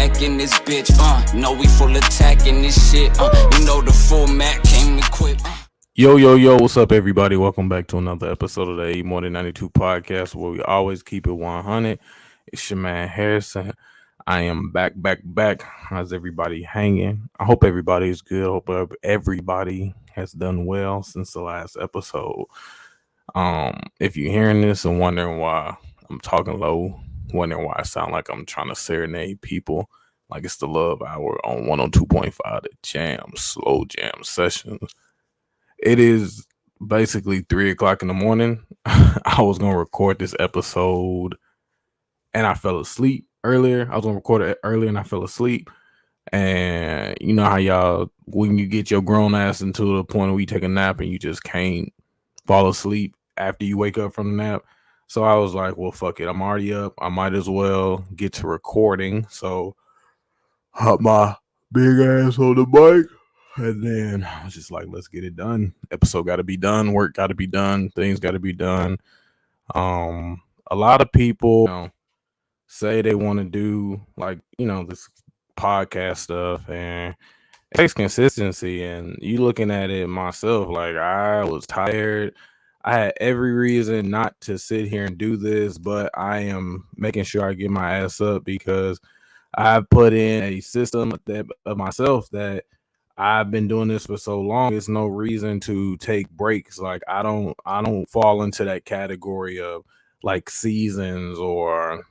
back in this bitch. No, we full attack in this shit. You know the format came equipped. Yo, what's up, everybody? Welcome back to another episode of the More Than 92 podcast, where we always keep it 100. It's your man Harrison. I am back. How's everybody hanging? I hope everybody is good. I hope everybody has done well since the last episode. If you're hearing this and wondering why I'm talking low, wondering why I sound like I'm trying to serenade people, like it's the Love Hour on 102.5, the Jam, Slow Jam Sessions. It is basically 3 o'clock in the morning. I was going to record this episode and I fell asleep earlier. I was going to record it earlier and I fell asleep. And you know how y'all, when you get your grown ass into the point where you take a nap and you just can't fall asleep after you wake up from the nap. So I was like, well, fuck it. I'm already up. I might as well get to recording. So hop my big ass on the bike. And then I was just like, let's get it done. Episode got to be done. Work got to be done. Things got to be done. A lot of people, say they want to do this podcast stuff, and it takes consistency. And you looking at it myself, like I was tired. I had every reason not to sit here and do this, but I am making sure I get my ass up because I've put in a system of myself that I've been doing this for so long. There's no reason to take breaks. Like I don't fall into that category of like seasons or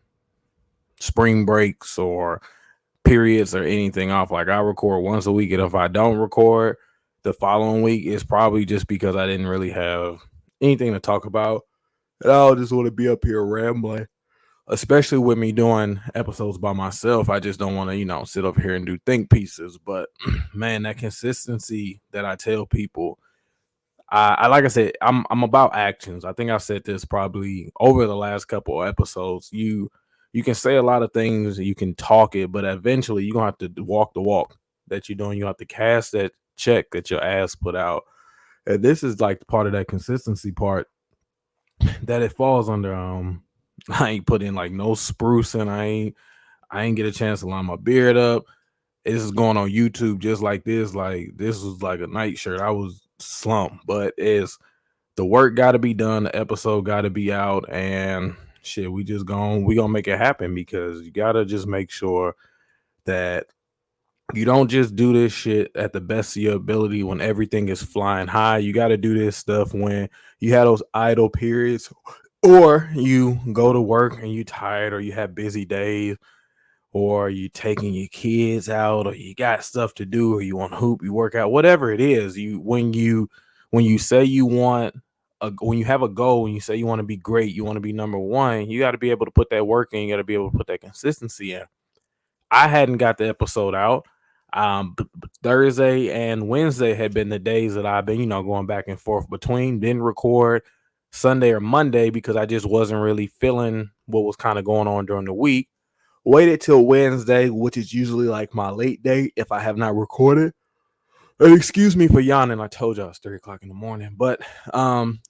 spring breaks or periods or anything off. Like I record once a week, and if I don't record the following week, it's probably just because I didn't really have anything to talk about. And I'll just want to be up here rambling. Especially with me doing episodes by myself, I just don't want to, sit up here and do think pieces. But man, that consistency that I tell people, I like I said, I'm about actions. I think I said this probably over the last couple of episodes. You can say a lot of things, you can talk it, but eventually you're gonna have to walk the walk that you're doing. You have to cash that check that your ass put out. And this is like part of that consistency part that it falls under. I ain't put in like no sprucing. I ain't get a chance to line my beard up. This is going on YouTube just like this. Like this was like a nightshirt. I was slumped, but it's the work got to be done. The episode got to be out, and shit, we gonna make it happen because you gotta just make sure that you don't just do this shit at the best of your ability when everything is flying high. You got to do this stuff when you have those idle periods, or you go to work and you tired, or you have busy days, or you taking your kids out, or you got stuff to do, or you want to hoop, you work out, whatever it is. When you say you want when you have a goal, when you say you want to be great, you want to be number one, you got to be able to put that work in. You got to be able to put that consistency in. I hadn't got the episode out. Thursday and Wednesday had been the days that I've been, going back and forth between. Didn't record Sunday or Monday because I just wasn't really feeling what was kind of going on during the week. Waited till Wednesday, which is usually like my late day if I have not recorded. And excuse me for yawning. I told y'all it's 3 o'clock in the morning. But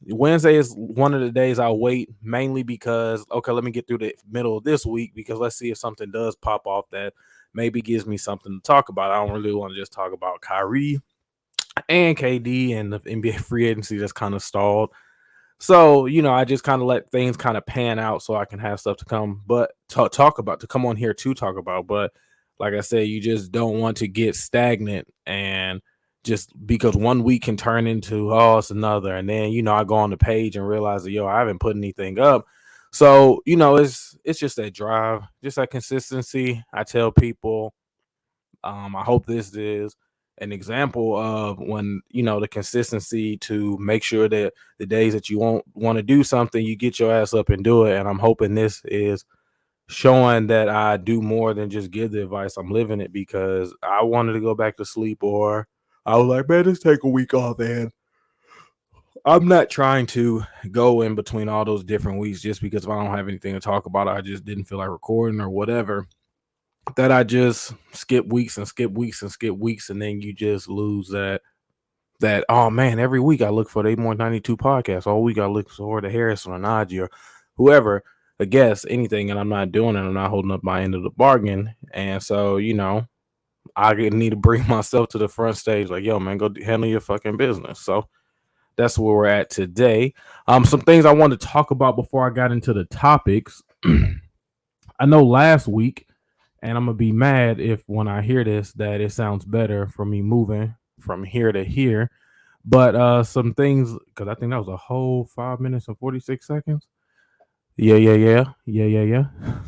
Wednesday is one of the days I'll wait, mainly because, okay, let me get through the middle of this week because let's see if something does pop off that maybe gives me something to talk about. I don't really want to just talk about Kyrie and KD and the NBA free agency that's kind of stalled. So, I just kind of let things kind of pan out so I can have stuff to come, but talk about, to come on here to talk about. But like I said, you just don't want to get stagnant, and just because one week can turn into, oh, it's another. And then, I go on the page and realize that, I haven't put anything up. So, it's just that drive, just that consistency. I tell people, I hope this is an example of when, the consistency to make sure that the days that you won't want to do something, you get your ass up and do it. And I'm hoping this is showing that I do more than just give the advice. I'm living it because I wanted to go back to sleep, or I was like, man, just take a week off. And I'm not trying to go in between all those different weeks just because if I don't have anything to talk about, I just didn't feel like recording or whatever, that I just skip weeks, and then you just lose that oh man, every week I look for the More 92 podcast. All week I look for the Harrison or Najee or whoever. anything, and I'm not doing it. I'm not holding up my end of the bargain. And so, I need to bring myself to the front stage, like, yo, man, go handle your fucking business. So that's where we're at today. Some things I wanted to talk about before I got into the topics. I know last week, and I'm gonna be mad if when I hear this that it sounds better for me moving from here to here. But some things, because I think that was a whole 5 minutes and 46 seconds. Yeah.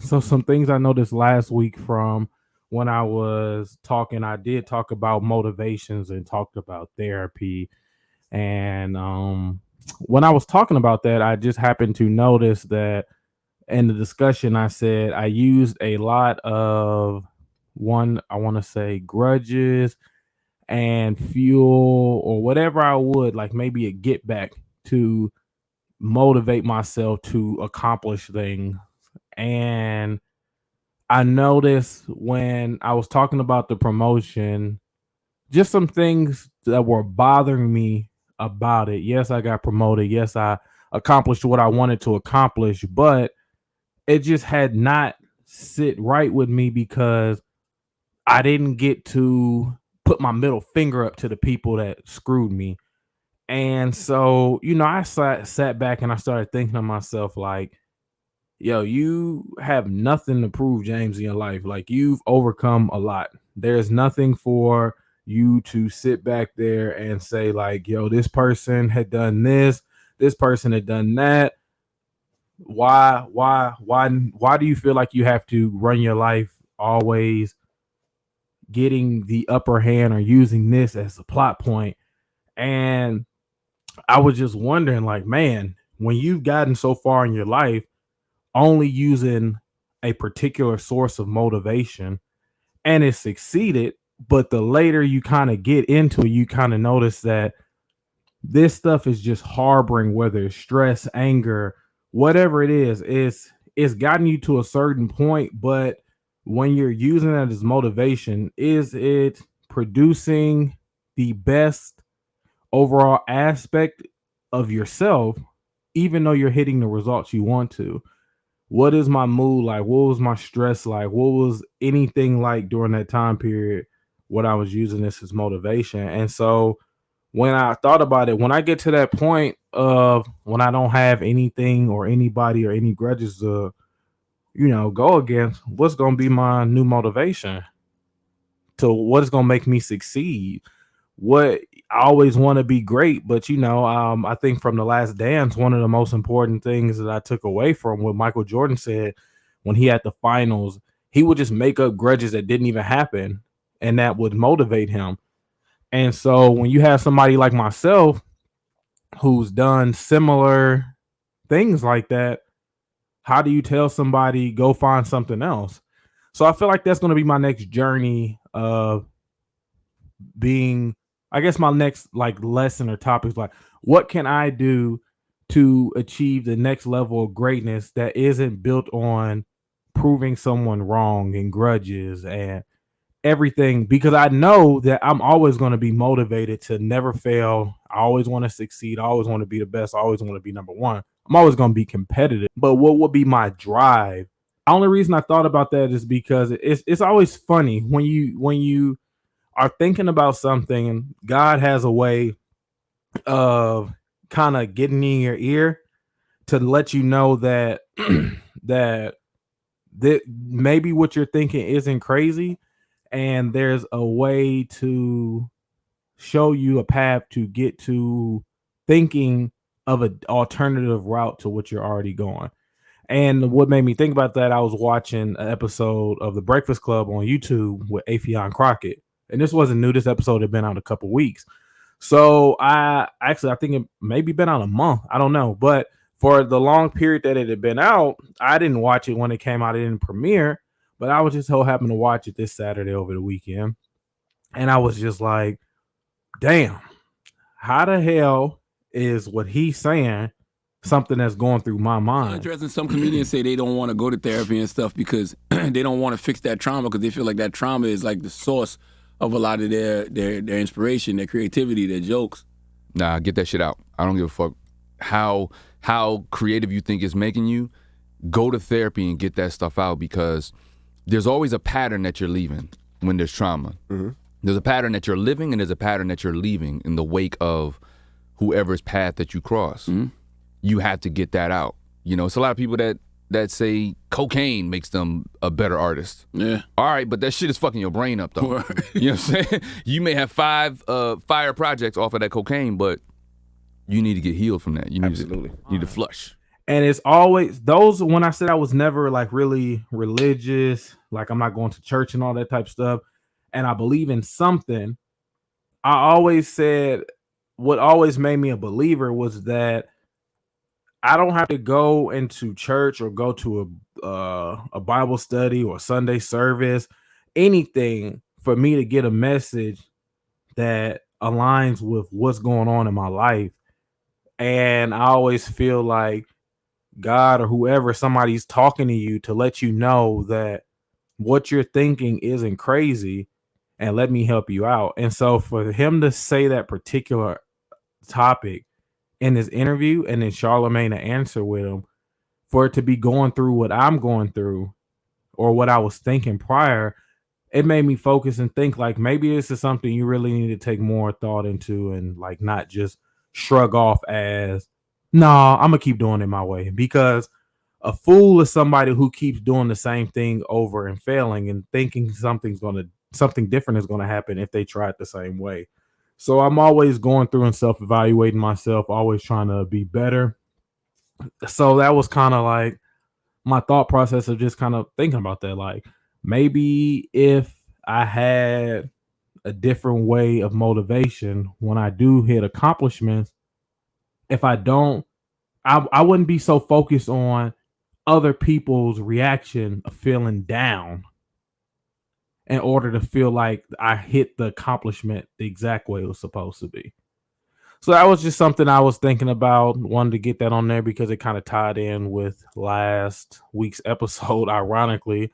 So some things I noticed last week from when I was talking, I did talk about motivations and talked about therapy. And when I was talking about that, I just happened to notice that in the discussion, I said I used a lot of I want to say grudges and fuel or whatever I would, like maybe a get back to motivate myself to accomplish things. And I noticed when I was talking about the promotion, just some things that were bothering me about it. Yes, I got promoted. Yes, I accomplished what I wanted to accomplish, but it just had not sit right with me because I didn't get to put my middle finger up to the people that screwed me. And so, I sat back and I started thinking to myself, like, yo, you have nothing to prove, James, in your life. Like, you've overcome a lot. There's nothing for you to sit back there and say, like, yo, this person had done this person had done that. Why do you feel like you have to run your life always getting the upper hand or using this as a plot point? And I was just wondering, like, man, when you've gotten so far in your life only using a particular source of motivation and it succeeded, but the later you kind of get into it, you kind of notice that this stuff is just harboring, whether it's stress, anger, whatever it is, it's gotten you to a certain point. But when you're using it as motivation, is it producing the best overall aspect of yourself, even though you're hitting the results you want to? What is my mood like? What was my stress like? What was anything like during that time period when I was using this as motivation? And so when I thought about it, when I get to that point of when I don't have anything or anybody or any grudges to, go against, what's going to be my new motivation to what is going to make me succeed? What I always want to be great, but I think from the Last Dance, one of the most important things that I took away from what Michael Jordan said when he had the finals, he would just make up grudges that didn't even happen, and that would motivate him. And so when you have somebody like myself who's done similar things like that, how do you tell somebody go find something else? So I feel like that's going to be my next journey of being, I guess my next like lesson or topic is like, what can I do to achieve the next level of greatness that isn't built on proving someone wrong and grudges and everything? Because I know that I'm always going to be motivated to never fail. I always want to succeed. I always want to be the best. I always want to be number one. I'm always going to be competitive. But what would be my drive? The only reason I thought about that is because it's always funny when you are thinking about something and God has a way of kind of getting in your ear to let you know that that maybe what you're thinking isn't crazy, and there's a way to show you a path to get to thinking of an alternative route to what you're already going. And what made me think about that, I was watching an episode of The Breakfast Club on YouTube with Afion Crockett. And this wasn't new. This episode had been out a couple weeks. So I think it maybe been out a month. I don't know. But for the long period that it had been out, I didn't watch it when it came out. It didn't premiere. But I was just so happened to watch it this Saturday over the weekend. And I was just like, damn, how the hell is what he's saying something that's going through my mind? Interesting. Some comedians say they don't want to go to therapy and stuff because they don't want to fix that trauma because they feel like that trauma is like the source of a lot of their inspiration, their creativity, their jokes. Nah, get that shit out. I don't give a fuck how creative you think it's making you. go to therapy and get that stuff out, because there's always a pattern that you're leaving when there's trauma. Mm-hmm. There's a pattern that you're living, and there's a pattern that you're leaving in the wake of whoever's path that you cross. Mm-hmm. You have to get that out. You know, it's a lot of people that say cocaine makes them a better artist. Yeah. All right, but that shit is fucking your brain up, though. You know what I'm saying? You may have 5 fire projects off of that cocaine, but you need to get healed from that. You need to flush. And it's always those, when I said I was never like really religious, like I'm not going to church and all that type of stuff, and I believe in something, I always said what always made me a believer was that I don't have to go into church or go to a Bible study or Sunday service, anything for me to get a message that aligns with what's going on in my life. And I always feel like God or whoever, somebody's talking to you to let you know that what you're thinking isn't crazy and let me help you out. And so for him to say that particular topic in his interview and then Charlamagne to answer with him, for it to be going through what I'm going through or what I was thinking prior, it made me focus and think like maybe this is something you really need to take more thought into and like not just shrug off as, no, I'm gonna keep doing it my way. Because a fool is somebody who keeps doing the same thing over and failing and thinking something different is gonna happen if they try it the same way. So I'm always going through and self-evaluating myself, always trying to be better. So that was kind of like my thought process of just kind of thinking about that. Like maybe if I had a different way of motivation when I do hit accomplishments, if I don't, I wouldn't be so focused on other people's reaction of feeling down in order to feel like I hit the accomplishment the exact way it was supposed to be. So that was just something I was thinking about. Wanted to get that on there because it kind of tied in with last week's episode, ironically.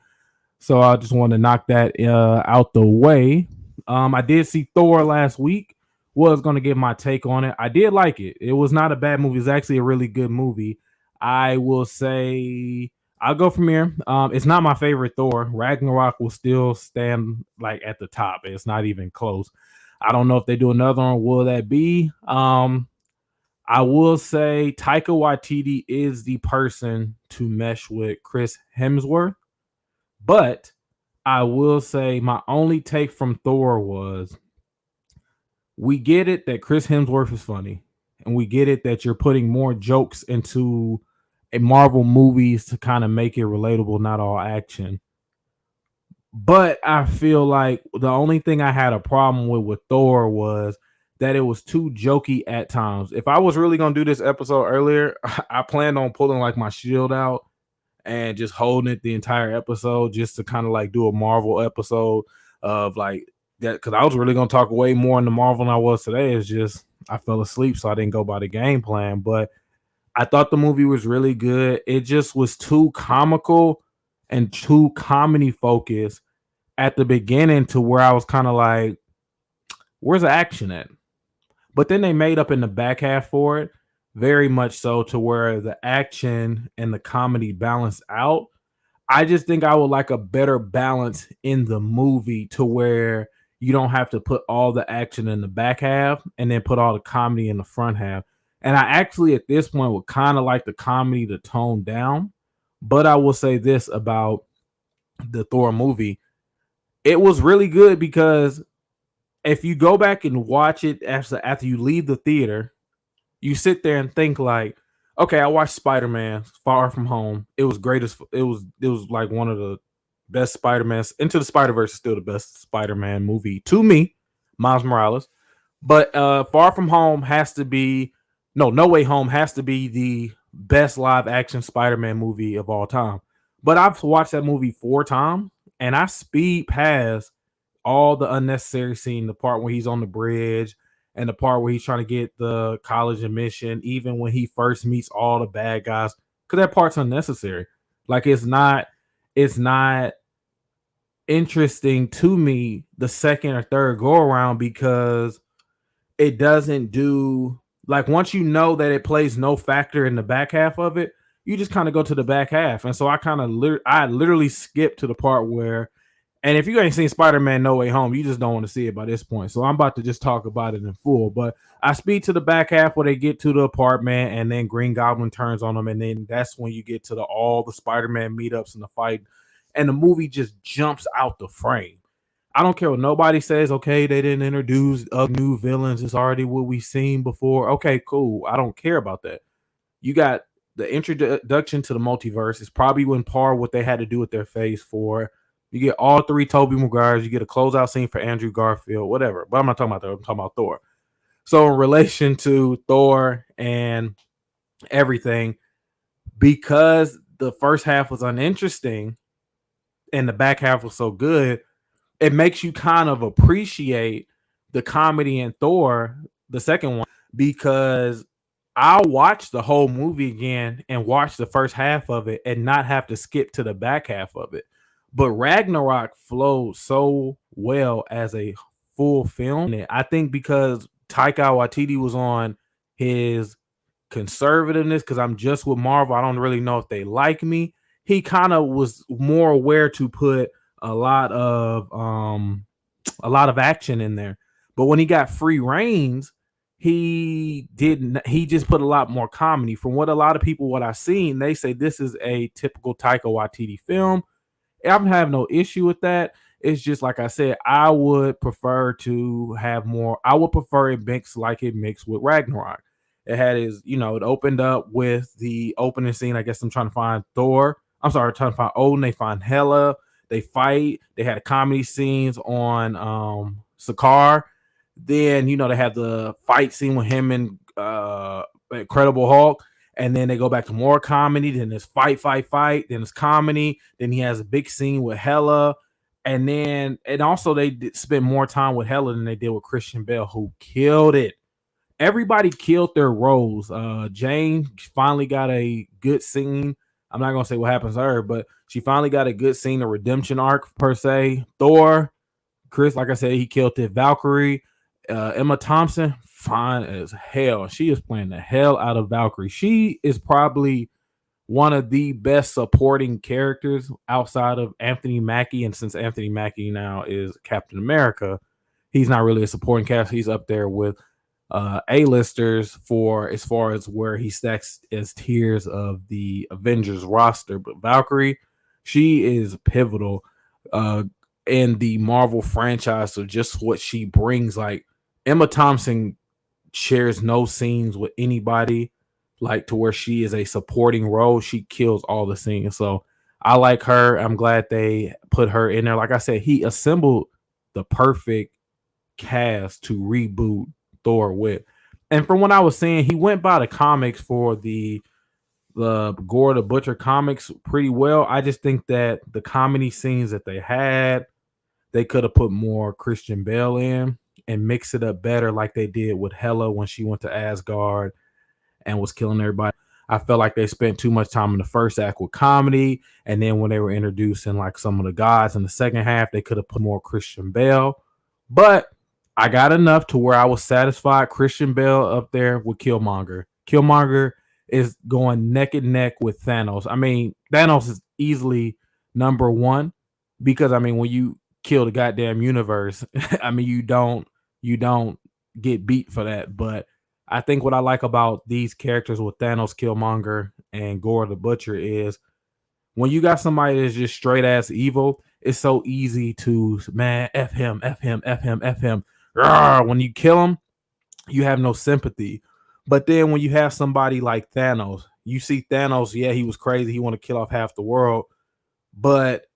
So I just wanted to knock that out the way. I did see Thor last week. Was going to give my take on it. I did like it. It was not a bad movie. It's actually a really good movie. I will say I'll go from here. It's not my favorite Thor. Ragnarok will still stand like at the top. It's not even close. I don't know if they do another one. Will that be? I will say Taika Waititi is the person to mesh with Chris Hemsworth. But I will say my only take from Thor was we get it that Chris Hemsworth is funny. And we get it that you're putting more jokes into a Marvel movies to kind of make it relatable, not all action. But I feel like the only thing I had a problem with Thor was that it was too jokey at times. If I was really going to do this episode earlier, I planned on pulling like my shield out and just holding it the entire episode just to kind of like do a Marvel episode of like that, because I was really going to talk way more in the Marvel than I was today. It's just I fell asleep, so I didn't go by the game plan. But I thought the movie was really good. It just was too comical and too comedy focused at the beginning to where I was kind of like, where's the action at? But then they made up in the back half for it, very much so to where the action and the comedy balance out. I just think I would like a better balance in the movie to where you don't have to put all the action in the back half and then put all the comedy in the front half. And I actually at this point would kind of like the comedy to tone down. But I will say this about the Thor movie. It was really good because if you go back and watch it after you leave the theater, you sit there and think like, okay, I watched Spider-Man Far From Home. It was great. It was like one of the best Spider-Mans. Into the Spider-Verse is still the best Spider-Man movie to me, Ms.Marvel. But Far From Home has to be, No Way Home has to be the best live action Spider-Man movie of all time. But I've watched that movie 4 times and I speed past all the unnecessary scene, the part where he's on the bridge and the part where he's trying to get the college admission, even when he first meets all the bad guys, because that part's unnecessary. Like it's not interesting to me the second or third go around because it doesn't do like once you know that it plays no factor in the back half of it, you just kind of go to the back half. And so I kind of I literally skipped to the part where, and if you ain't seen Spider-Man No Way Home, you just don't want to see it by this point. So I'm about to just talk about it in full. But I speed to the back half where they get to the apartment, and then Green Goblin turns on them, and then that's when you get to all the Spider-Man meetups and the fight, and the movie just jumps out the frame. I don't care what nobody says. Okay, they didn't introduce new villains. It's already what we've seen before. Okay, cool. I don't care about that. You got the introduction to the multiverse. It's probably when par what they had to do with their phase 4. You get all 3 Tobey Maguires. You get a closeout scene for Andrew Garfield, whatever. But I'm not talking about that. I'm talking about Thor. So in relation to Thor and everything, because the first half was uninteresting and the back half was so good, it makes you kind of appreciate the comedy in Thor, the second one, because I'll watch the whole movie again and watch the first half of it and not have to skip to the back half of it. But Ragnarok flowed so well as a full film. I think because Taika Waititi was on his conservativeness, because I'm just with Marvel, I don't really know if they like me. He kind of was more aware to put a lot of action in there. But when he got free reins, he just put a lot more comedy. From what a lot of people what I've seen, they say this is a typical Taika Waititi film. I'm having no issue with that. It's just like I said, I would prefer to have more. I would prefer it mixed like it mixed with Ragnarok. It had his, it opened up with the opening scene. I guess I'm trying to find Thor. I'm sorry, trying to find Odin. They find Hela. They fight. They had comedy scenes on Sakaar. Then they have the fight scene with him and Incredible Hulk. And then they go back to more comedy. Then there's fight. Then there's comedy. Then he has a big scene with Hela. And also they spent more time with Hela than they did with Christian Bale, who killed it. Everybody killed their roles. Jane finally got a good scene. I'm not gonna say what happens to her, but she finally got a good scene, a redemption arc per se. Thor, Chris, like I said, he killed it. Valkyrie, Emma Thompson, fine as hell. She is playing the hell out of Valkyrie. She is probably one of the best supporting characters outside of Anthony Mackie. And since Anthony Mackie now is Captain America, he's not really a supporting cast. He's up there with A-listers for as far as where he stacks as tiers of the Avengers roster. But Valkyrie, she is pivotal in the Marvel franchise. So just what she brings, like Emma Thompson shares no scenes with anybody, like to where she is a supporting role. She kills all the scenes. So I like her. I'm glad they put her in there. Like I said, he assembled the perfect cast to reboot Thor with. And from what I was saying, he went by the comics for the Gore the Butcher comics pretty well. I just think that the comedy scenes that they had, they could have put more Christian Bale in and mix it up better like they did with Hela when she went to Asgard and was killing everybody. I felt like they spent too much time in the first act with comedy, and then when they were introducing like some of the gods in the second half, they could have put more Christian Bale. But I got enough to where I was satisfied. Christian Bale up there with Killmonger. Killmonger is going neck and neck with Thanos. I mean, Thanos is easily number one because when you kill the goddamn universe, you don't get beat for that. But I think what I like about these characters with Thanos, Killmonger, and Gore the Butcher is when you got somebody that's just straight ass evil, it's so easy to, man, F him. When you kill him, you have no sympathy. But then when you have somebody like Thanos, you see Thanos, yeah, he was crazy. He want to kill off half the world. But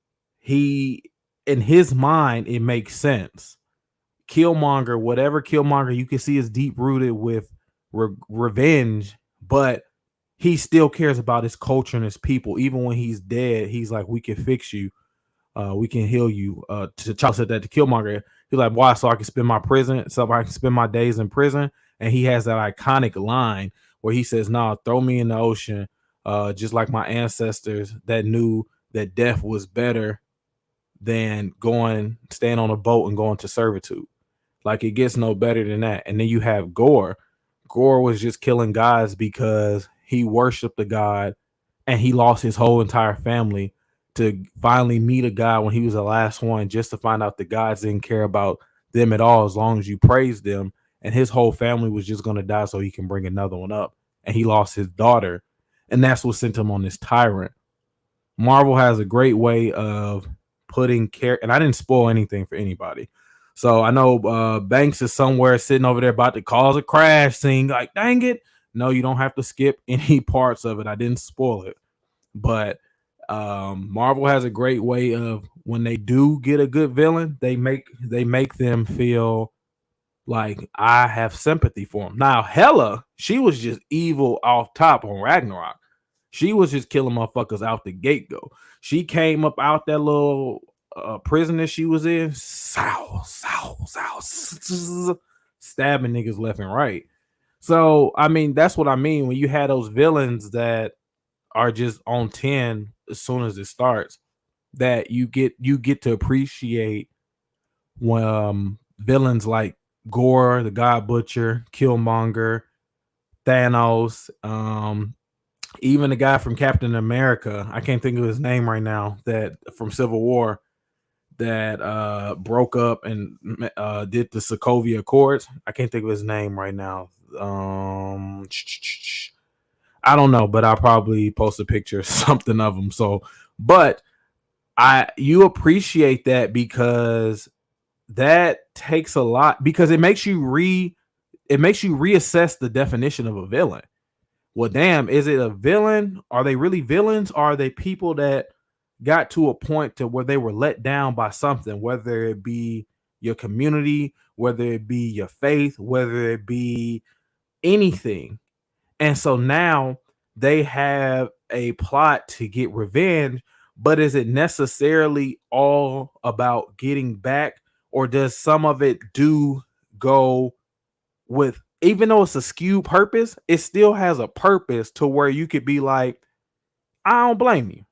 in his mind, it makes sense. Killmonger, whatever Killmonger, you can see is deep rooted with revenge, but he still cares about his culture and his people. Even when he's dead, he's like, we can fix you. We can heal you. T'Challa said that to Killmonger. He's like, why? So I can spend my days in prison. And he has that iconic line where he says, nah, throw me in the ocean. Just like my ancestors that knew that death was better than staying on a boat and going to servitude. Like, it gets no better than that. And then you have Gore. Gore was just killing guys because he worshiped the god and he lost his whole entire family to finally meet a God when he was the last one, just to find out the gods didn't care about them at all as long as you praised them, and his whole family was just going to die so he can bring another one up. And he lost his daughter, and that's what sent him on this tyrant. Marvel has a great way of putting care, and I didn't spoil anything for anybody. So I know Banks is somewhere sitting over there about to cause a crash scene. Like, dang it. No, you don't have to skip any parts of it. I didn't spoil it. But Marvel has a great way of, when they do get a good villain, they make them feel like I have sympathy for him. Now, Hela, she was just evil off top on Ragnarok. She was just killing motherfuckers out the gate go. She came up out that little prison that she was in, stabbing niggas left and right. So, I mean, that's what I mean when you had those villains that are just on 10 as soon as it starts, that you get to appreciate when villains like Gore, the God Butcher, Killmonger, Thanos, even the guy from Captain America, I can't think of his name right now, that from Civil War, that broke up and did the Sokovia Accords. I can't think of his name right now. I don't know, but I'll probably post a picture or something of him. So, but you appreciate that because that takes a lot, because it makes you reassess the definition of a villain. Well, damn, is it a villain? Are they really villains? Are they people that got to a point to where they were let down by something, whether it be your community, whether it be your faith, whether it be anything? And so now they have a plot to get revenge, but is it necessarily all about getting back, or does some of it do go with, even though it's a skewed purpose, it still has a purpose to where you could be like, I don't blame you.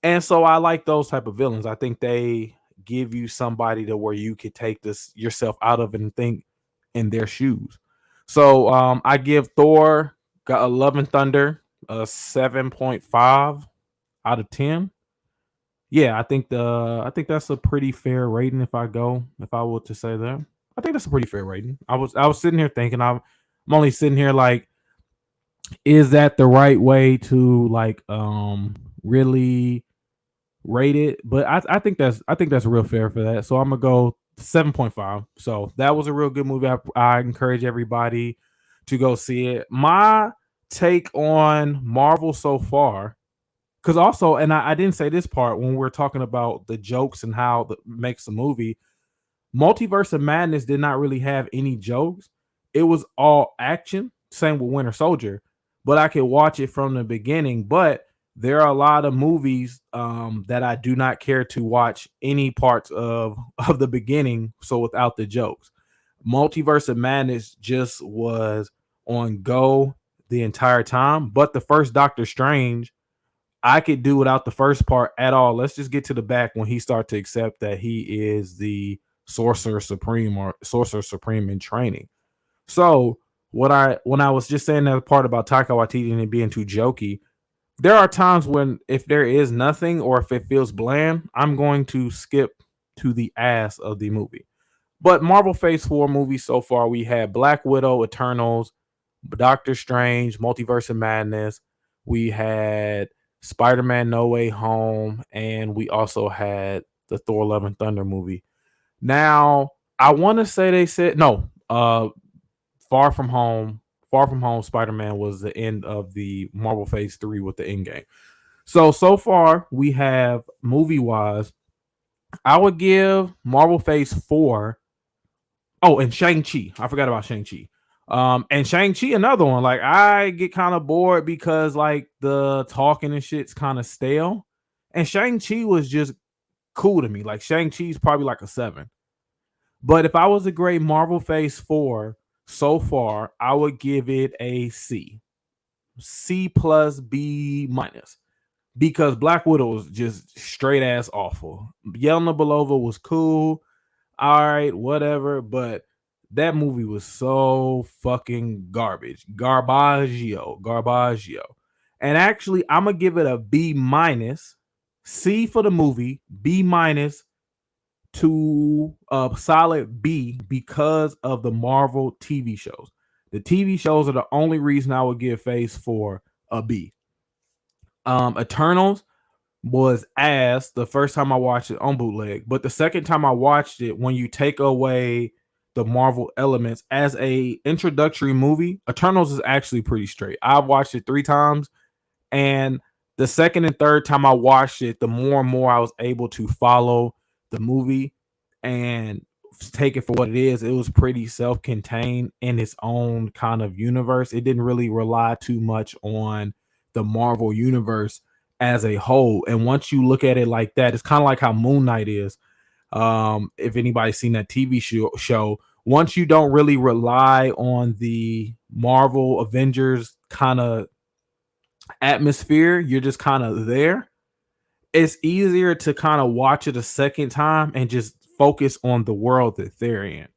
And so I like those type of villains. I think they give you somebody to where you could take this yourself out of it and think in their shoes. So I give Thor got Love and Thunder a 7.5 out of 10. Yeah, I think that's a pretty fair rating if I were to say that. I think that's a pretty fair rating. I was sitting here thinking, I'm only sitting here like, is that the right way to like really rate it? But I think that's real fair for that. So I'm gonna go 7.5. So that was a real good movie. I encourage everybody to go see it. My take on Marvel so far, because also, and I didn't say this part when we're talking about the jokes and how that makes the movie. Multiverse of Madness did not really have any jokes. It was all action. Same with Winter Soldier, but I could watch it from the beginning. But there are a lot of movies that I do not care to watch any parts of the beginning. So without the jokes, Multiverse of Madness just was on go the entire time. But the first Doctor Strange, I could do without the first part at all. Let's just get to the back when he started to accept that he is the Sorcerer Supreme or Sorcerer Supreme in training. So when I was just saying that part about Taika Waititi and it being too jokey, there are times when if there is nothing or if it feels bland, I'm going to skip to the ass of the movie. But Marvel Phase 4 movies so far, we had Black Widow, Eternals, Doctor Strange, Multiverse of Madness. We had Spider-Man No Way Home, and we also had the Thor Love and Thunder movie. Now, I want to say they said no, Far From Home, Spider-Man was the end of the Marvel Phase 3 with the Endgame. So far we have movie-wise, I would give Marvel Phase 4. Oh, and Shang-Chi. I forgot about Shang-Chi. And Shang-Chi, another one. Like, I get kind of bored because like the talking and shit's kind of stale. And Shang-Chi was just cool to me. Like, Shang-Chi's probably like a 7. But if I was to grade Marvel Phase 4 so far, I would give it a C. C plus B minus. Because Black Widow was just straight ass awful. Yelena Belova was cool. All right, whatever. But that movie was so fucking garbage. Garbaggio. And actually, I'm gonna give it a B minus, C for the movie, B minus to a solid B because of the Marvel TV shows. The TV shows are the only reason I would give Phase 4 a B. Eternals was ass the first time I watched it on bootleg, but the second time I watched it, when you take away the Marvel elements as a introductory movie, Eternals is actually pretty straight. I've watched it 3 times, and the second and third time I watched it, the more and more I was able to follow the movie and take it for what it is. It was pretty self-contained in its own kind of universe. It didn't really rely too much on the Marvel universe as a whole. And once you look at it like that, it's kind of like how Moon Knight is. If anybody's seen that TV show, once you don't really rely on the Marvel Avengers kind of atmosphere, you're just kind of there. It's easier to kind of watch it a second time and just focus on the world that they're in.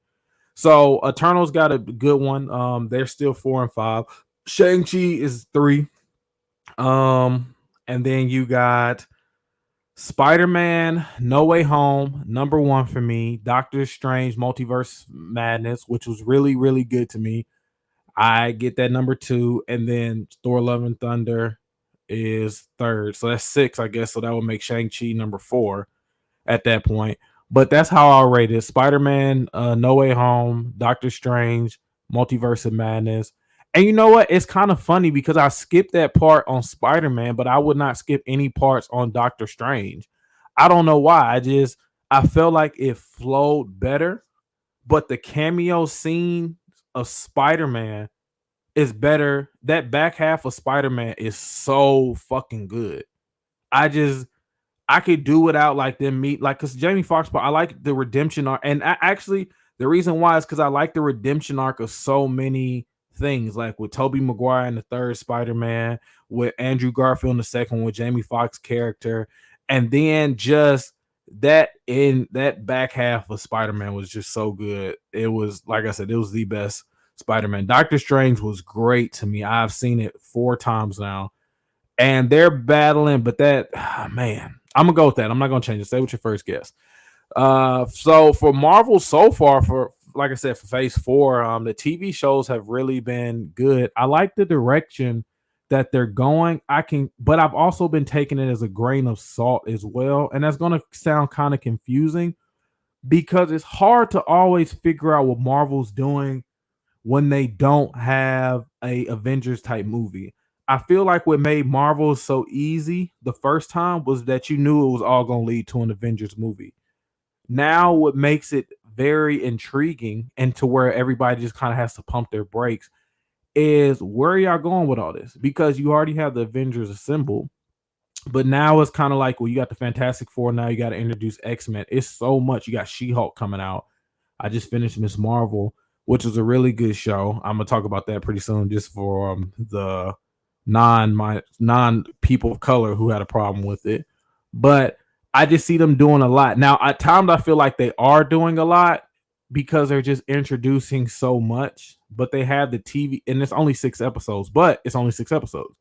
So Eternals got a good one. They're still 4 and 5. Shang-Chi is 3. And then you got Spider-Man No Way Home, number 1 for me. Doctor Strange Multiverse Madness, which was really, really good to me. I get that number 2. And then Thor Love and Thunder is 3rd. So that's 6, I guess. So that would make Shang-Chi number 4 at that point. But that's how I'll rate it. Spider-Man, No Way Home, Doctor Strange, Multiverse of Madness. And you know what? It's kind of funny because I skipped that part on Spider-Man, but I would not skip any parts on Doctor Strange. I don't know why. I felt like it flowed better, but the cameo scene of Spider-Man is better. That back half of Spider-Man is so fucking good. I could do without like them meet like because Jamie Foxx, but I like the redemption arc, and actually the reason why is because I like the redemption arc of so many things, like with Tobey Maguire in the 3rd Spider-Man, with Andrew Garfield in the 2nd one, with Jamie Foxx character, and then just that in that back half of Spider-Man was just so good. It was like I said, it was the best Spider-Man. Doctor Strange was great to me. I've seen it 4 times now, and they're battling, but that man. I'm gonna go with that. I'm not gonna change it. Say what your first guess. So for Marvel so far, for like I said, for Phase 4, the TV shows have really been good. I like the direction that they're going. But I've also been taking it as a grain of salt as well, and that's gonna sound kind of confusing because it's hard to always figure out what Marvel's doing when they don't have a Avengers type movie. I feel like what made Marvel so easy the first time was that you knew it was all going to lead to an Avengers movie. Now, what makes it very intriguing and to where everybody just kind of has to pump their brakes is where are y'all going with all this? Because you already have the Avengers assembled, but now it's kind of like, well, you got the Fantastic Four. Now you got to introduce X-Men. It's so much. You got She-Hulk coming out. I just finished Ms.Marvel, which was a really good show. I'm going to talk about that pretty soon just for the non people of color who had a problem with it. But I just see them doing a lot. Now, at times I feel like they are doing a lot because they're just introducing so much, but they have the TV and it's only 6 episodes, but it's only 6 episodes.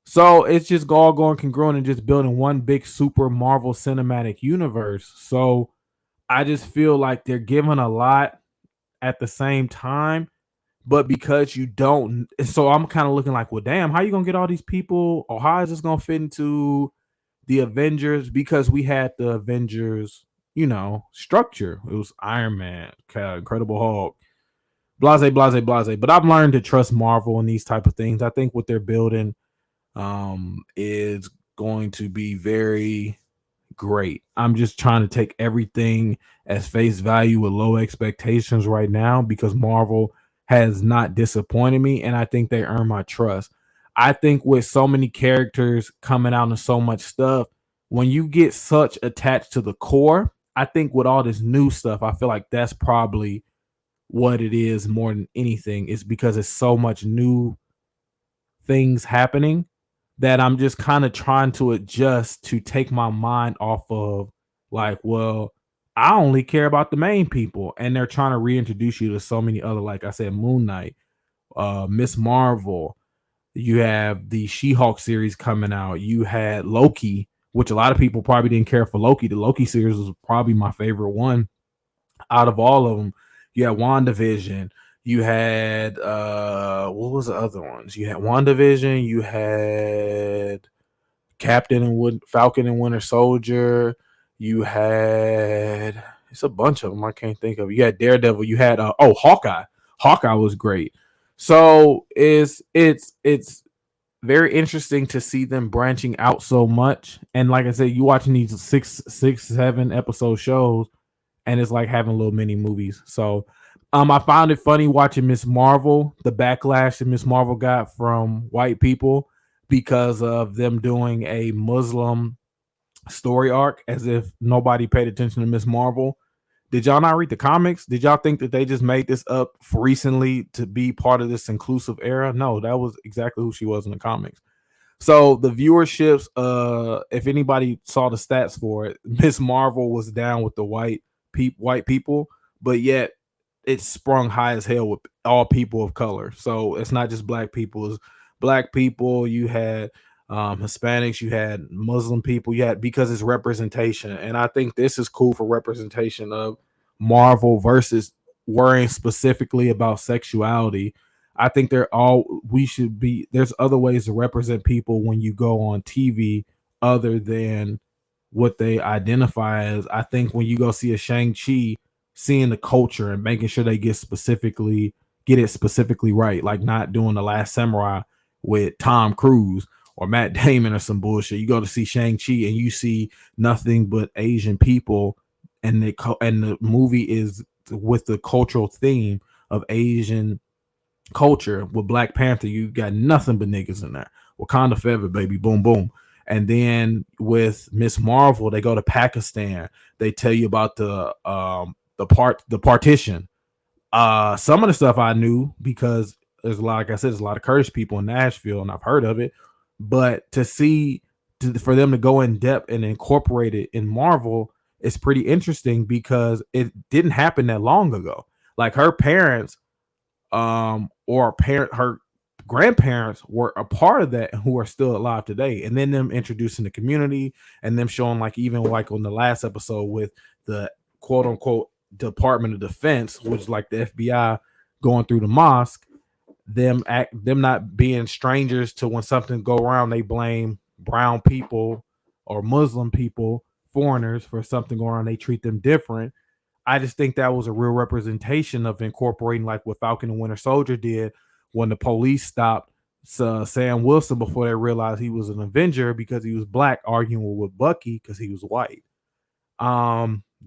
So it's just all going congruent and just building one big super Marvel cinematic universe. So I just feel like they're giving a lot at the same time, but because you don't, so I'm kind of looking like, well, damn, how you gonna get all these people, or how is this gonna fit into the Avengers? Because we had the Avengers, structure. It was Iron Man, Incredible Hulk, blase, blase, blase. But I've learned to trust Marvel and these type of things. I think what they're building is going to be very great. I'm just trying to take everything as face value with low expectations right now because Marvel has not disappointed me, and I think they earn my trust. I think with so many characters coming out and so much stuff, when you get such attached to the core, I think with all this new stuff, I feel like that's probably what it is more than anything. Is because it's so much new things happening that I'm just kind of trying to adjust to take my mind off of like, well, I only care about the main people, and they're trying to reintroduce you to so many other, like I said, Moon Knight, Ms.Marvel, You have the She-Hulk series coming out. You had Loki, which a lot of people probably didn't care for Loki. The Loki series was probably my favorite one out of all of them. You had WandaVision. You had what was the other ones? You had WandaVision. You had Falcon and Winter Soldier. You had it's a bunch of them I can't think of. You had Daredevil. You had Hawkeye. Hawkeye was great. So it's very interesting to see them branching out so much. And like I said, you watching these 7 episode shows, and it's like having little mini movies. So I found it funny watching Ms. Marvel, the backlash that Ms. Marvel got from white people because of them doing a Muslim story arc, as if nobody paid attention to Ms. Marvel. Did y'all not read the comics? Did y'all think that they just made this up recently to be part of this inclusive era? No, that was exactly who she was in the comics. So the viewerships, if anybody saw the stats for it, Ms. Marvel was down with the white people, but yet it sprung high as hell with all people of color. So it's not just black people, it's black people. You had Hispanics, you had Muslim people, you had, because it's representation. And I think this is cool for representation of Marvel versus worrying specifically about sexuality. I think there's other ways to represent people when you go on TV other than what they identify as. I think when you go see a Shang-Chi, seeing the culture and making sure they get it specifically right, like not doing The Last Samurai with Tom Cruise or Matt Damon or some bullshit. You go to see Shang-Chi and you see nothing but Asian people, and the movie is with the cultural theme of Asian culture. With Black Panther, you got nothing but niggas in there. Wakanda forever, baby, boom, boom. And then with Ms. Marvel, they go to Pakistan. They tell you about the partition. Some of the stuff I knew because there's a lot, like I said, there's a lot of Kurdish people in Nashville, and I've heard of it. But for them to go in depth and incorporate it in Marvel is pretty interesting because it didn't happen that long ago. Like her parents, her grandparents were a part of that, who are still alive today. And then them introducing the community and them showing, like, even like on the last episode with the quote unquote Department of Defense, which is like the FBI going through the mosque, them not being strangers to when something go around, they blame brown people or Muslim people, foreigners, for something going on. They treat them different. I just think that was a real representation of incorporating, like what Falcon and Winter Soldier did when the police stopped Sam Wilson before they realized he was an Avenger because he was black, arguing with Bucky because he was white.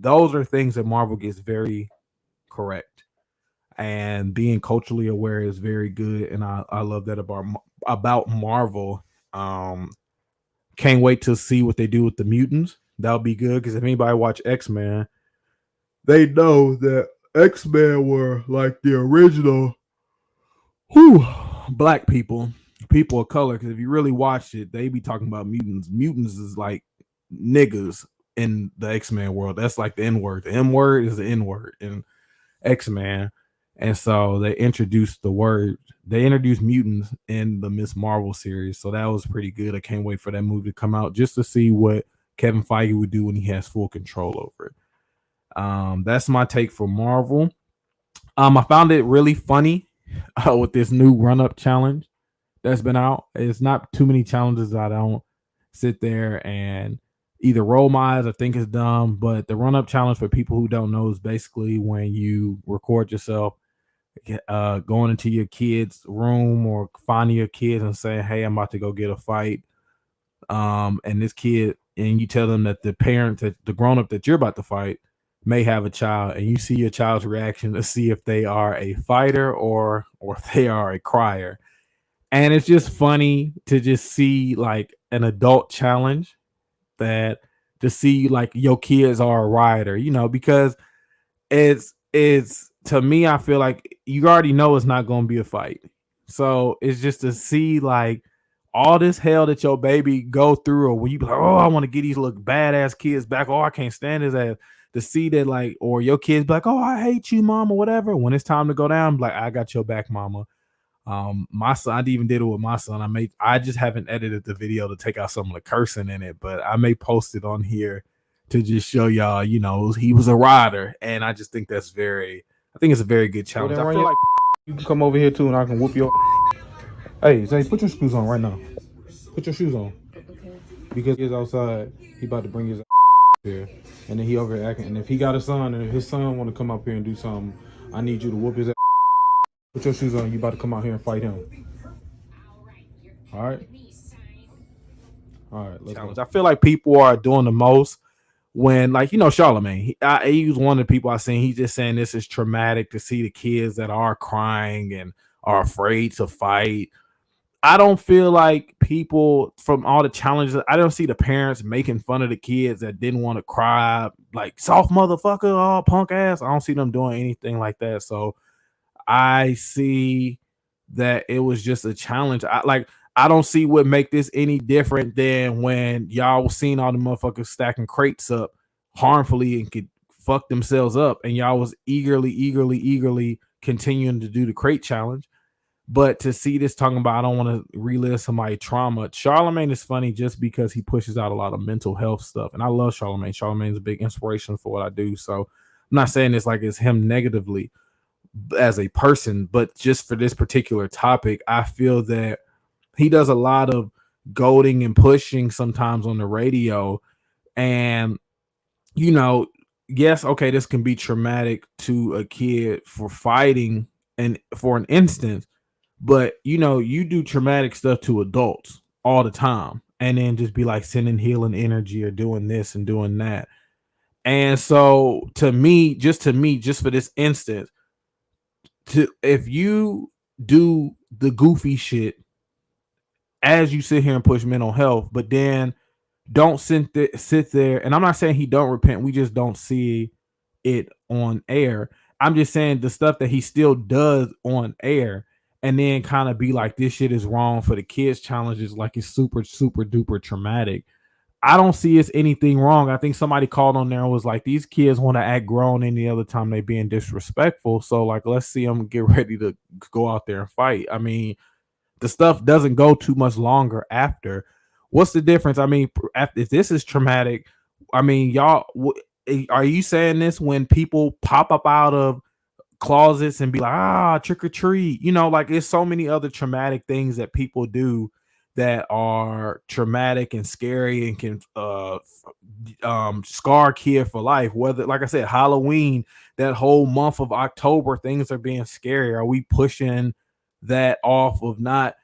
Those are things that Marvel gets very correct, and being culturally aware is very good, and I love that about Marvel. Can't wait to see what they do with the mutants. That'll be good, because if anybody watch X-Men, they know that X-Men were like the original black people of color. Because if you really watched it, they be talking about mutants. Mutants is like niggas in the X-Men world. That's like the N-word. The M-word is the N-word in X-Men. And so they introduced mutants in the Ms. Marvel series. So that was pretty good. I can't wait for that movie to come out just to see what Kevin Feige would do when he has full control over it. That's my take for Marvel. I found it really funny with this new run-up challenge that's been out. It's not too many challenges I don't sit there and either roll my eyes or think it's dumb, but the run-up challenge, for people who don't know, is basically when you record yourself going into your kid's room or finding your kids and saying, hey, I'm about to go get a fight. And this kid, and you tell them that the parent, that the grown-up that you're about to fight may have a child, and you see your child's reaction to see if they are a fighter or if they are a crier. And it's just funny to just see like an adult challenge, that to see like your kids are a rioter, because it's to me, I feel like you already know it's not going to be a fight. So it's just to see like all this hell that your baby go through, or when you be like, oh, I want to get these little badass kids back. Oh, I can't stand his ass. To see that, like, or your kids be like, oh, I hate you, mom, or whatever. When it's time to go down, like, I got your back, mama. My son, I even did it with my son. I just haven't edited the video to take out some of the cursing in it, but I may post it on here to just show y'all, he was a rider, and I just think I think it's a very good challenge. I feel like you can come over here too, and I can whoop your. Hey, Zay, put your shoes on right now. Put your shoes on. Okay. Because he's outside, he about to bring his here, and then he over here acting. And if he got a son, and if his son want to come up here and do something, I need you to whoop his ass. Put your shoes on. You about to come out here and fight him. All right. All right. Let's go. I feel like people are doing the most when, like, Charlemagne. He was one of the people I seen. He's just saying this is traumatic to see the kids that are crying and are afraid to fight. I don't feel like people from all the challenges. I don't see the parents making fun of the kids that didn't want to cry, like soft motherfucker, oh punk ass. I don't see them doing anything like that. So I see that it was just a challenge. I don't see what make this any different than when y'all was seeing all the motherfuckers stacking crates up harmfully and could fuck themselves up, and y'all was eagerly continuing to do the crate challenge. But to see this talking about, I don't want to relive somebody's trauma. Charlemagne is funny just because he pushes out a lot of mental health stuff. And I love Charlemagne. Charlemagne's a big inspiration for what I do. So I'm not saying this like it's him negatively as a person, but just for this particular topic, I feel that he does a lot of goading and pushing sometimes on the radio. And, yes, okay, this can be traumatic to a kid for fighting and for an instance. But you do traumatic stuff to adults all the time, and then just be like sending healing energy or doing this and doing that. And so to me, just for this instance, if you do the goofy shit as you sit here and push mental health, but then don't sit there, and I'm not saying he don't repent, we just don't see it on air. I'm just saying the stuff that he still does on air, and then kind of be like, this shit is wrong for the kids challenges, like it's super duper traumatic. I don't see it's anything wrong. I think somebody called on there and was like, these kids want to act grown any other time they being disrespectful, so like let's see them get ready to go out there and fight. I mean, the stuff doesn't go too much longer after. What's the difference? I mean, if this is traumatic, I mean, y'all, are you saying this when people pop up out of closets and be like, trick or treat? Like there's so many other traumatic things that people do that are traumatic and scary and can scar a kid for life. Whether, like I said, Halloween, that whole month of October, things are being scary. Are we pushing that off of not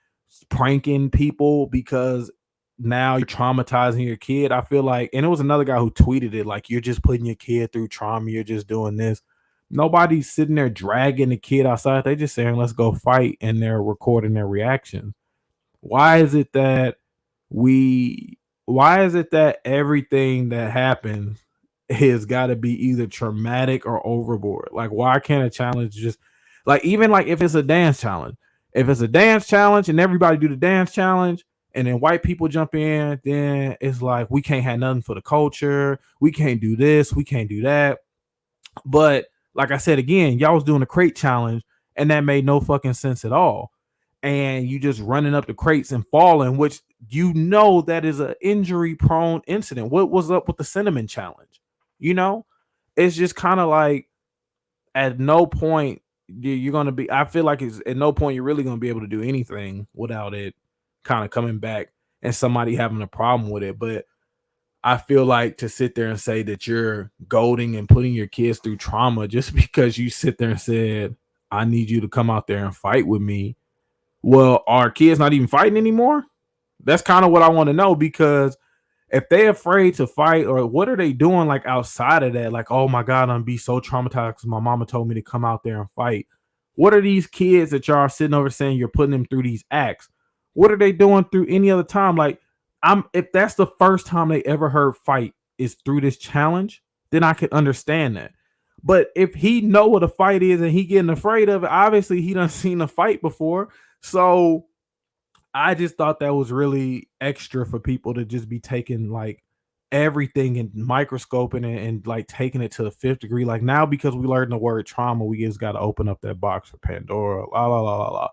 pranking people because now you're traumatizing your kid? I feel like, and it was another guy who tweeted it, like, you're just putting your kid through trauma, you're just doing this. Nobody's sitting there dragging the kid outside. They just saying, let's go fight, and they're recording their reactions. Why is it that everything that happens has got to be either traumatic or overboard? Like, why can't a challenge just, like, even like if it's a dance challenge, and everybody do the dance challenge, and then white people jump in, then it's like, we can't have nothing for the culture. We can't do this. We can't do that. But like I said, again, y'all was doing a crate challenge, and that made no fucking sense at all. And you just running up the crates and falling, which that is an injury prone incident. What was up with the cinnamon challenge? It's just kind of like, at no point you're going to be, I feel like it's at no point you're really going to be able to do anything without it kind of coming back and somebody having a problem with it. But I feel like to sit there and say that you're goading and putting your kids through trauma just because you sit there and said, I need you to come out there and fight with me. Well, are kids not even fighting anymore? That's kind of what I want to know, because if they're afraid to fight, or what are they doing like outside of that? Like, oh my God, I'm be so traumatized because my mama told me to come out there and fight. What are these kids that y'all are sitting over saying you're putting them through these acts? What are they doing through any other time? Like, if that's the first time they ever heard fight is through this challenge, then I could understand that. But if he know what a fight is and he getting afraid of it, obviously he done seen a fight before. So I just thought that was really extra for people to just be taking like everything and microscoping it and like taking it to the fifth degree. Like, now because we learned the word trauma, we just got to open up that box for Pandora. La la la la la.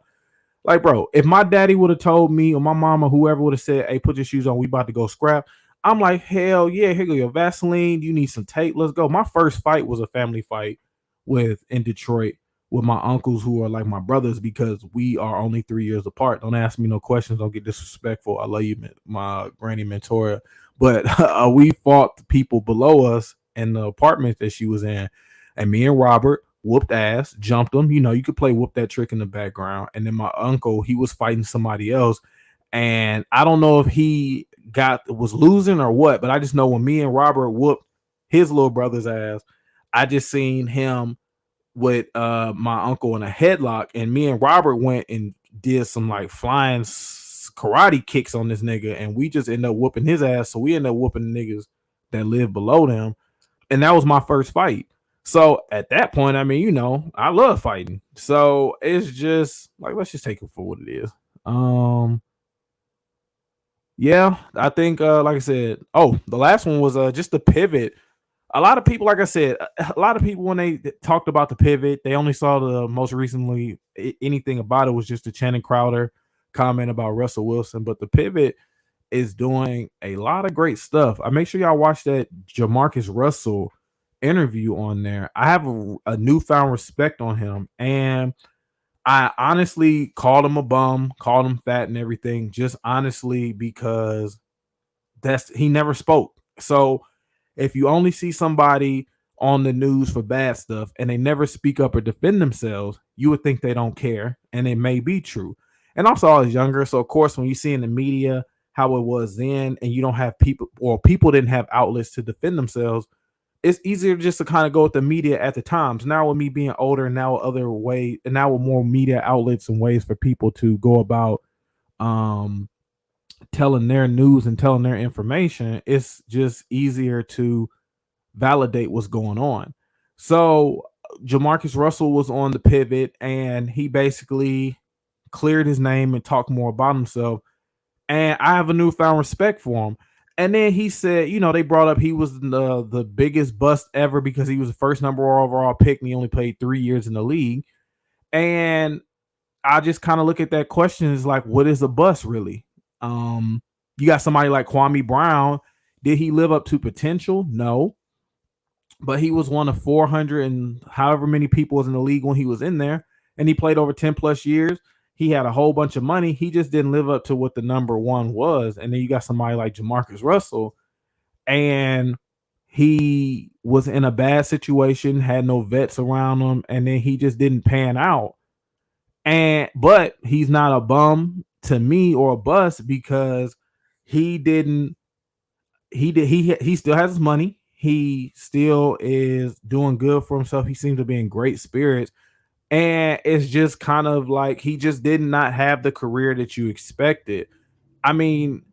Like, bro, if my daddy would have told me or my mama, whoever would have said, "Hey, put your shoes on, we about to go scrap," I'm like, hell yeah, here go your Vaseline. You need some tape. Let's go. My first fight was a family fight in Detroit with my uncles who are like my brothers because we are only 3 years apart. Don't ask me no questions. Don't get disrespectful. I love you, my granny Mentora. But we fought the people below us in the apartment that she was in. And me and Robert whooped ass, jumped them. You know, you could play whoop that trick in the background. And then my uncle, he was fighting somebody else. And I don't know if he was losing or what, but I just know when me and Robert whooped his little brother's ass, I just seen him with my uncle in a headlock, and me and Robert went and did some like flying karate kicks on this nigga, and we just end up whooping his ass. So we end up whooping the niggas that live below them, and that was my first fight. So at that point, I mean, you know, I love fighting. So it's just like, let's just take it for what it is. Yeah, I think like I said, the last one was just the pivot. A lot of people, like I said, a lot of people when they talked about the pivot, they only saw the most recently anything about it was just the Channing Crowder comment about Russell Wilson. But the pivot is doing a lot of great stuff. I make sure y'all watch that Jamarcus Russell interview on there. I have a newfound respect on him, and I honestly called him a bum, called him fat and everything, just honestly because he never spoke. So if you only see somebody on the news for bad stuff and they never speak up or defend themselves, you would think they don't care, and it may be true. And also, I was younger, so of course, when you see in the media how it was then, and you don't have people, or people didn't have outlets to defend themselves, it's easier just to kind of go with the media at the times. Now with me being older, and now other way, and now with more media outlets and ways for people to go about telling their news and telling their information, it's just easier to validate what's going on. So Jamarcus Russell was on the pivot, and he basically cleared his name and talked more about himself. And I have a newfound respect for him. And then he said, you know, they brought up he was the biggest bust ever because he was the first number one overall pick and he only played 3 years in the league. And I just kind of look at that question as like, what is a bust really? You got somebody like Kwame Brown. Did he live up to potential? No. But he was one of 400 and however many people was in the league when he was in there, and he played over 10 plus years. He had a whole bunch of money. He just didn't live up to what the number one was. And then you got somebody like Jamarcus Russell, and he was in a bad situation, had no vets around him, and then he just didn't pan out. But he's not a bum to me or a bust because he still has his money. He still is doing good for himself. He seems to be in great spirits. And it's just kind of like he just did not have the career that you expected. I mean,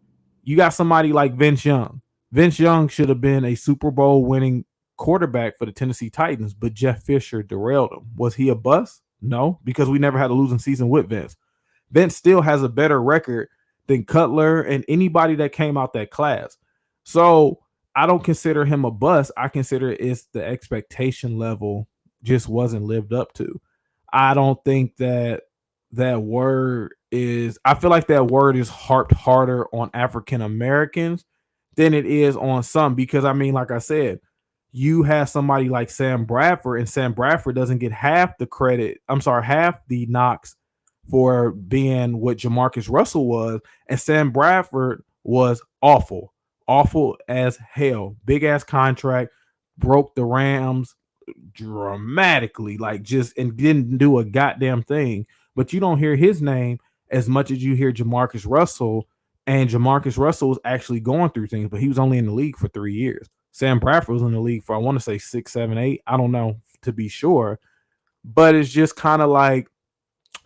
you got somebody like Vince Young. Vince Young should have been a Super Bowl winning quarterback for the Tennessee Titans, but Jeff Fisher derailed him. Was he a bust? No, because we never had a losing season with Vince. Vince still has a better record than Cutler and anybody that came out that class. So I don't consider him a bust. I consider it's the expectation level just wasn't lived up to. I don't think that word is, I feel like that word is harped harder on African Americans than it is on some, because I mean, like I said, you have somebody like Sam Bradford, and Sam Bradford doesn't get half the credit. I'm sorry, half the knocks for being what Jamarcus Russell was. And Sam Bradford was awful as hell. Big ass contract, broke the Rams dramatically, like just, and didn't do a goddamn thing. But you don't hear his name as much as you hear Jamarcus Russell. And Jamarcus Russell was actually going through things, but he was only in the league for 3 years. Sam Bradford was in the league for, I want to say 6, 7, 8. I don't know to be sure. But it's just kind of like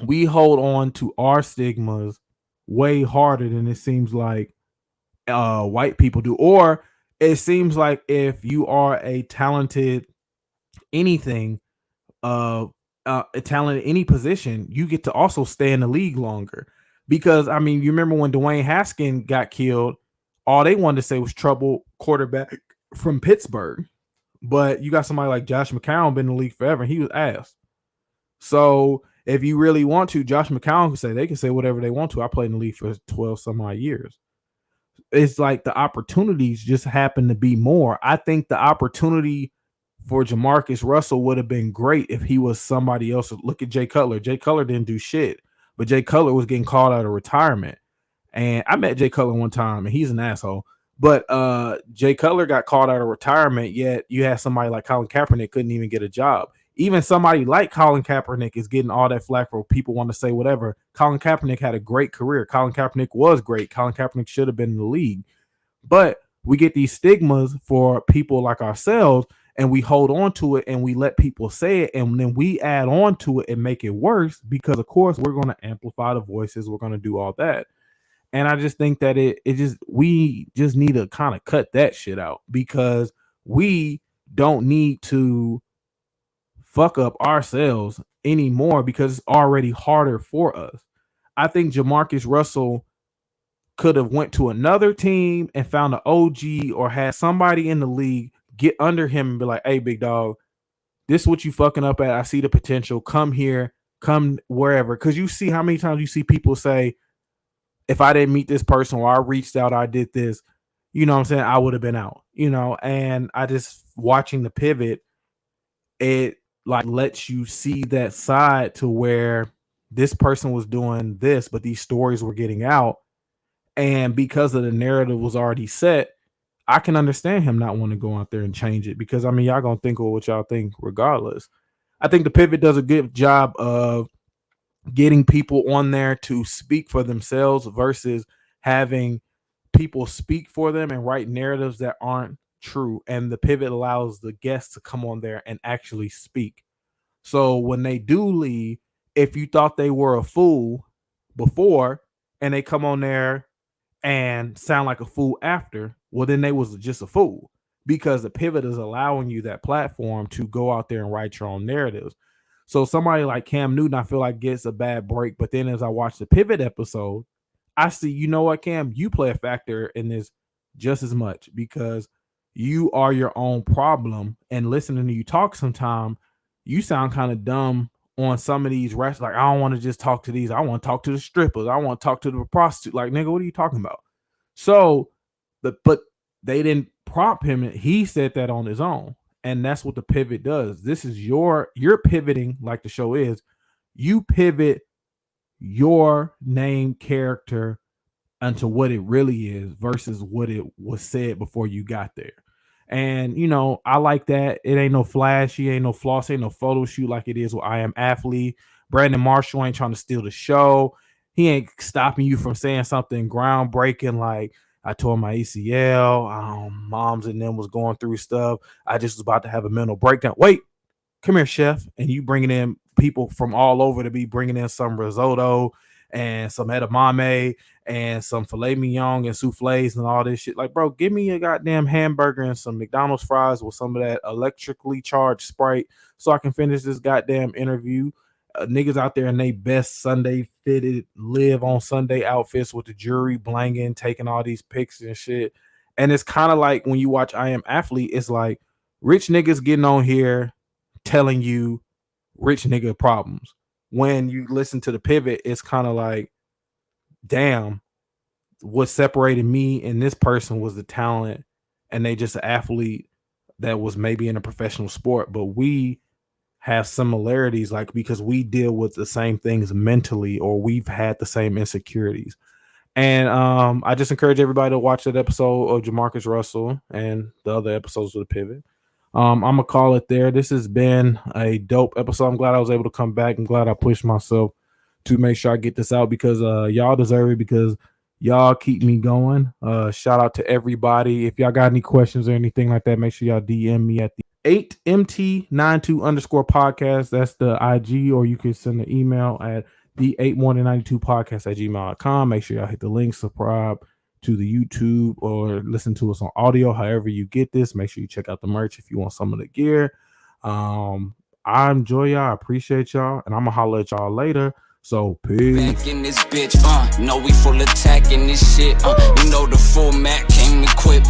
we hold on to our stigmas way harder than it seems like white people do. Or it seems like if you are a talented anything, a talent in any position, you get to also stay in the league longer. Because I mean, you remember when Dwayne Haskins got killed, all they wanted to say was trouble quarterback from Pittsburgh. But you got somebody like Josh McCown been in the league forever, and he was ass. So If you really want to, Josh McCown can say, they can say whatever they want to. I played in the league for 12 some odd years. It's like the opportunities just happen to be more. I think the opportunity for Jamarcus Russell would have been great if he was somebody else. Look at Jay Cutler. Jay Cutler didn't do shit, but Jay Cutler was getting called out of retirement. And I met Jay Cutler one time, and he's an asshole. But Jay Cutler got called out of retirement, yet you had somebody like Colin Kaepernick couldn't even get a job. Even somebody like Colin Kaepernick is getting all that flack for people want to say whatever. Colin Kaepernick had a great career. Colin Kaepernick was great. Colin Kaepernick should have been in the league. But we get these stigmas for people like ourselves, and we hold on to it, and we let people say it, and then we add on to it and make it worse because, of course, we're going to amplify the voices. We're going to do all that. And I just think that we just need to kind of cut that shit out because we don't need to fuck up ourselves anymore because it's already harder for us. I think Jamarcus Russell could have went to another team and found an OG or had somebody in the league get under him and be like, hey, big dog, this is what you fucking up at. I see the potential. Come here, come wherever. Because you see how many times you see people say, if I didn't meet this person or I reached out, I did this, you know what I'm saying? I would have been out, and I just watching the pivot, it like lets you see that side to where this person was doing this, but these stories were getting out. And because of the narrative was already set, I can understand him not wanting to go out there and change it because, I mean, y'all going to think of what y'all think regardless. I think the pivot does a good job of getting people on there to speak for themselves versus having people speak for them and write narratives that aren't true. And the pivot allows the guests to come on there and actually speak. So when they do leave, if you thought they were a fool before and they come on there and sound like a fool after, well, then they was just a fool because the pivot is allowing you that platform to go out there and write your own narratives. So somebody like Cam Newton, I feel like gets a bad break. But then as I watch the pivot episode, I see, you know what, Cam, you play a factor in this just as much because you are your own problem. And listening to you talk sometime, you sound kind of dumb on some of these rest. Like, I don't want to just talk to these. I want to talk to the strippers. I want to talk to the prostitute. Like, nigga, what are you talking about? So, but they didn't prompt him. He said that on his own. And that's what the pivot does. This is you're pivoting, like the show is. You pivot your name character into what it really is versus what it was said before you got there. And, I like that. It ain't no flashy, ain't no floss, ain't no photo shoot like it is with I Am Athlete. Brandon Marshall ain't trying to steal the show. He ain't stopping you from saying something groundbreaking like, I tore my ACL. Moms and them was going through stuff. I just was about to have a mental breakdown. Wait, come here, chef. And you bringing in people from all over to be bringing in some risotto and some edamame and some filet mignon and souffles and all this shit. Like, bro, give me a goddamn hamburger and some McDonald's fries with some of that electrically charged Sprite so I can finish this goddamn interview. Niggas out there in they best Sunday fitted live on Sunday outfits with the jewelry blanging, taking all these pics and shit. And it's kind of like when you watch I Am Athlete, it's like rich niggas getting on here telling you rich nigga problems. When you listen to the pivot, it's kind of like, damn, what separated me and this person was the talent, and they just an athlete that was maybe in a professional sport, but we have similarities, like because we deal with the same things mentally, or we've had the same insecurities. And I just encourage everybody to watch that episode of Jamarcus Russell and the other episodes of the pivot. I'm gonna call it there. This has been a dope episode. I'm glad I was able to come back. I'm glad I pushed myself to make sure I get this out because y'all deserve it, because y'all keep me going. Shout out to everybody. If y'all got any questions or anything like that, make sure y'all DM me at the 8mt92_podcast. That's the IG, or you can send an email at the 8morning92podcast@gmail.com. Make sure y'all hit the link, subscribe to the YouTube, or listen to us on audio, however you get this. Make sure you check out the merch if you want some of the gear. I enjoy y'all. I appreciate y'all, and I'm gonna holler at y'all later. So peace. Back in this bitch, know we full attack in this shit, you know the format came equipped,